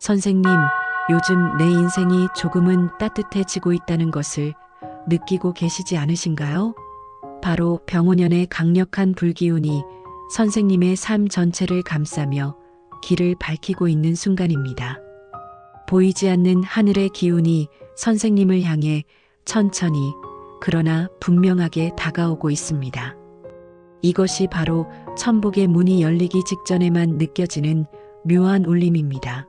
선생님, 요즘 내 인생이 조금은 따뜻해지고 있다는 것을 느끼고 계시지 않으신가요? 바로 병오년의 강력한 불기운이 선생님의 삶 전체를 감싸며 길을 밝히고 있는 순간입니다. 보이지 않는 하늘의 기운이 선생님을 향해 천천히 그러나 분명하게 다가오고 있습니다. 이것이 바로 천복의 문이 열리기 직전에만 느껴지는 묘한 울림입니다.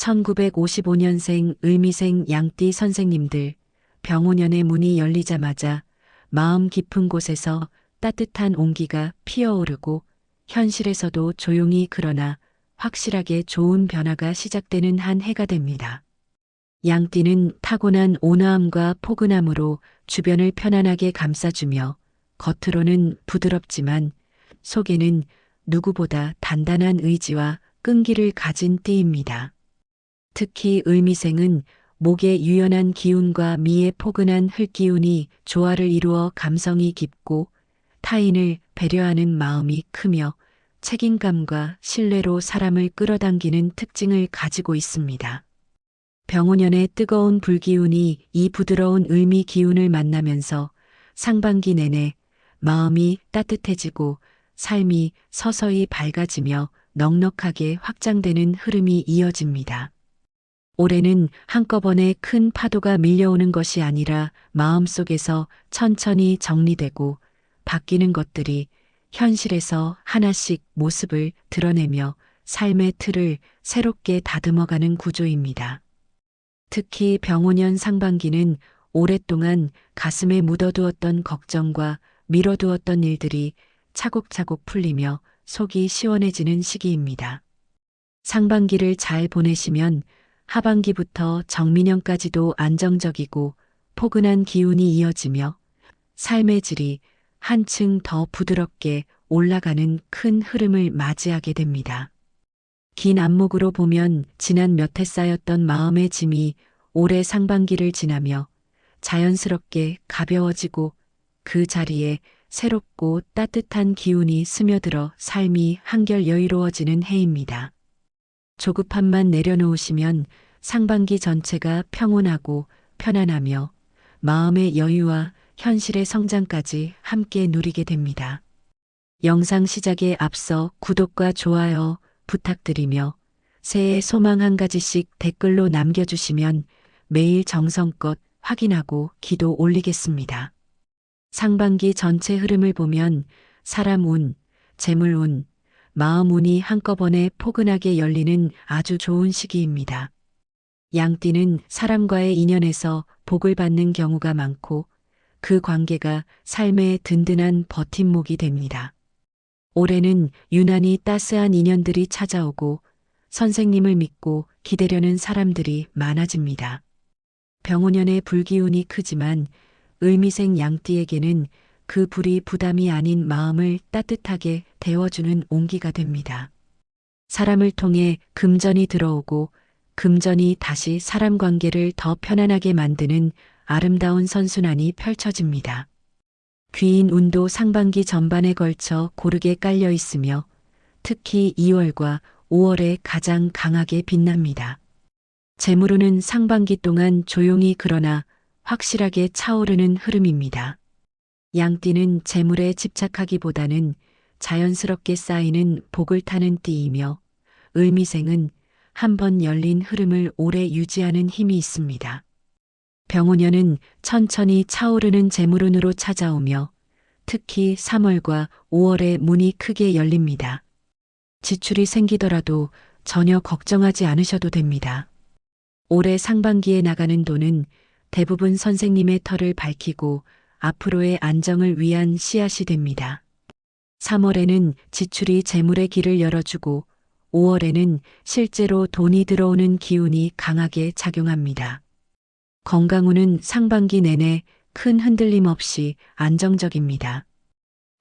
1955년생 을미생 양띠 선생님들, 병오년의 문이 열리자마자 마음 깊은 곳에서 따뜻한 온기가 피어오르고 현실에서도 조용히 그러나 확실하게 좋은 변화가 시작되는 한 해가 됩니다. 양띠는 타고난 온화함과 포근함으로 주변을 편안하게 감싸주며 겉으로는 부드럽지만 속에는 누구보다 단단한 의지와 끈기를 가진 띠입니다. 특히 을미생은 목의 유연한 기운과 미의 포근한 흙기운이 조화를 이루어 감성이 깊고 타인을 배려하는 마음이 크며 책임감과 신뢰로 사람을 끌어당기는 특징을 가지고 있습니다. 병오년의 뜨거운 불기운이 이 부드러운 을미 기운을 만나면서 상반기 내내 마음이 따뜻해지고 삶이 서서히 밝아지며 넉넉하게 확장되는 흐름이 이어집니다. 올해는 한꺼번에 큰 파도가 밀려오는 것이 아니라 마음속에서 천천히 정리되고 바뀌는 것들이 현실에서 하나씩 모습을 드러내며 삶의 틀을 새롭게 다듬어가는 구조입니다. 특히 병오년 상반기는 오랫동안 가슴에 묻어두었던 걱정과 미뤄두었던 일들이 차곡차곡 풀리며 속이 시원해지는 시기입니다. 상반기를 잘 보내시면 하반기부터 정민년까지도 안정적이고 포근한 기운이 이어지며 삶의 질이 한층 더 부드럽게 올라가는 큰 흐름을 맞이하게 됩니다. 긴 안목으로 보면 지난 몇 해 쌓였던 마음의 짐이 올해 상반기를 지나며 자연스럽게 가벼워지고 그 자리에 새롭고 따뜻한 기운이 스며들어 삶이 한결 여유로워지는 해입니다. 조급함만 내려놓으시면 상반기 전체가 평온하고 편안하며 마음의 여유와 현실의 성장까지 함께 누리게 됩니다. 영상 시작에 앞서 구독과 좋아요 부탁드리며 새해 소망 한 가지씩 댓글로 남겨주시면 매일 정성껏 확인하고 기도 올리겠습니다. 상반기 전체 흐름을 보면 사람 운, 재물 운, 마음 운이 한꺼번에 포근하게 열리는 아주 좋은 시기입니다. 양띠는 사람과의 인연에서 복을 받는 경우가 많고 그 관계가 삶의 든든한 버팀목이 됩니다. 올해는 유난히 따스한 인연들이 찾아오고 선생님을 믿고 기대려는 사람들이 많아집니다. 병오년의 불기운이 크지만 을미생 양띠에게는 그 불이 부담이 아닌 마음을 따뜻하게 데워주는 온기가 됩니다. 사람을 통해 금전이 들어오고 금전이 다시 사람 관계를 더 편안하게 만드는 아름다운 선순환이 펼쳐집니다. 귀인 운도 상반기 전반에 걸쳐 고르게 깔려 있으며 특히 2월과 5월에 가장 강하게 빛납니다. 재물운은 상반기 동안 조용히 그러나 확실하게 차오르는 흐름입니다. 양띠는 재물에 집착하기보다는 자연스럽게 쌓이는 복을 타는 띠이며 을미생은 한번 열린 흐름을 오래 유지하는 힘이 있습니다. 병오년은 천천히 차오르는 재물운으로 찾아오며 특히 3월과 5월에 문이 크게 열립니다. 지출이 생기더라도 전혀 걱정하지 않으셔도 됩니다. 올해 상반기에 나가는 돈은 대부분 선생님의 터를 밝히고 앞으로의 안정을 위한 씨앗이 됩니다. 3월에는 지출이 재물의 길을 열어주고 5월에는 실제로 돈이 들어오는 기운이 강하게 작용합니다. 건강운은 상반기 내내 큰 흔들림 없이 안정적입니다.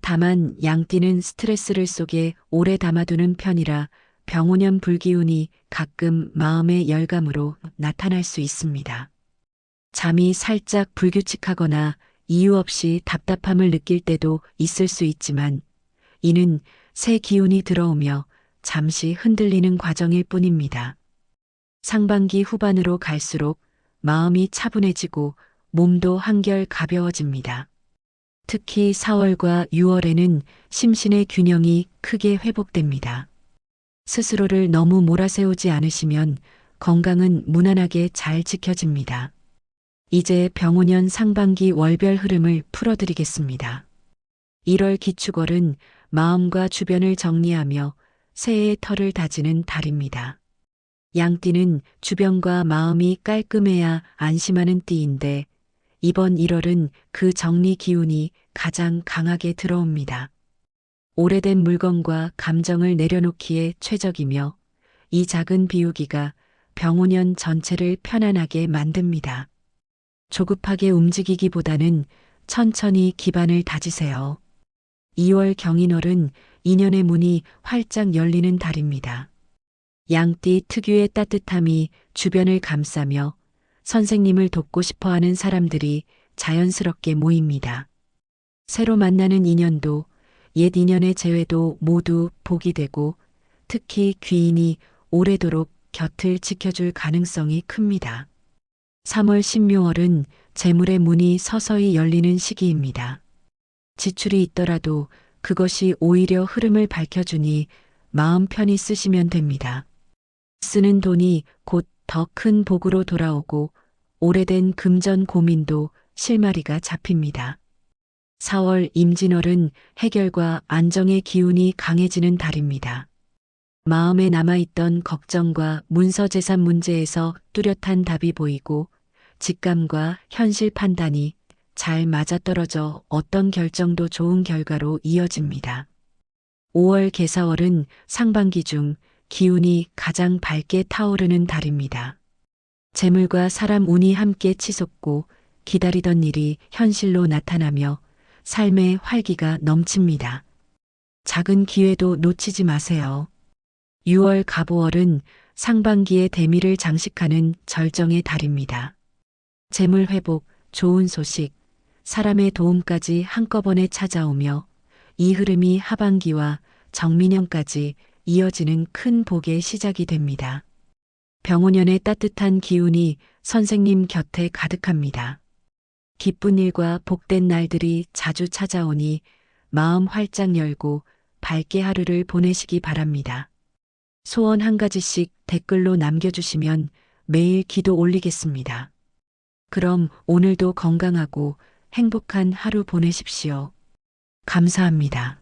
다만 양띠는 스트레스를 속에 오래 담아두는 편이라 병오년 불기운이 가끔 마음의 열감으로 나타날 수 있습니다. 잠이 살짝 불규칙하거나 이유 없이 답답함을 느낄 때도 있을 수 있지만 이는 새 기운이 들어오며 잠시 흔들리는 과정일 뿐입니다. 상반기 후반으로 갈수록 마음이 차분해지고 몸도 한결 가벼워집니다. 특히 4월과 6월에는 심신의 균형이 크게 회복됩니다. 스스로를 너무 몰아세우지 않으시면 건강은 무난하게 잘 지켜집니다. 이제 병오년 상반기 월별 흐름을 풀어드리겠습니다. 1월 기축월은 마음과 주변을 정리하며 새해의 터를 다지는 달입니다. 양띠는 주변과 마음이 깔끔해야 안심하는 띠인데 이번 1월은 그 정리 기운이 가장 강하게 들어옵니다. 오래된 물건과 감정을 내려놓기에 최적이며 이 작은 비우기가 병오년 전체를 편안하게 만듭니다. 조급하게 움직이기보다는 천천히 기반을 다지세요. 2월 경인월은 인연의 문이 활짝 열리는 달입니다. 양띠 특유의 따뜻함이 주변을 감싸며 선생님을 돕고 싶어하는 사람들이 자연스럽게 모입니다. 새로 만나는 인연도 옛 인연의 재회도 모두 복이 되고 특히 귀인이 오래도록 곁을 지켜줄 가능성이 큽니다. 3월 신묘월은 재물의 문이 서서히 열리는 시기입니다. 지출이 있더라도 그것이 오히려 흐름을 밝혀주니 마음 편히 쓰시면 됩니다. 쓰는 돈이 곧 더 큰 복으로 돌아오고 오래된 금전 고민도 실마리가 잡힙니다. 4월 임진월은 해결과 안정의 기운이 강해지는 달입니다. 마음에 남아있던 걱정과 문서재산 문제에서 뚜렷한 답이 보이고 직감과 현실 판단이 잘 맞아떨어져 어떤 결정도 좋은 결과로 이어집니다. 5월 개사월은 상반기 중 기운이 가장 밝게 타오르는 달입니다. 재물과 사람 운이 함께 치솟고 기다리던 일이 현실로 나타나며 삶의 활기가 넘칩니다. 작은 기회도 놓치지 마세요. 6월 갑오월은 상반기의 대미를 장식하는 절정의 달입니다. 재물 회복, 좋은 소식, 사람의 도움까지 한꺼번에 찾아오며 이 흐름이 하반기와 정민년까지 이어지는 큰 복의 시작이 됩니다. 병오년의 따뜻한 기운이 선생님 곁에 가득합니다. 기쁜 일과 복된 날들이 자주 찾아오니 마음 활짝 열고 밝게 하루를 보내시기 바랍니다. 소원 한 가지씩 댓글로 남겨주시면 매일 기도 올리겠습니다. 그럼 오늘도 건강하고 행복한 하루 보내십시오. 감사합니다.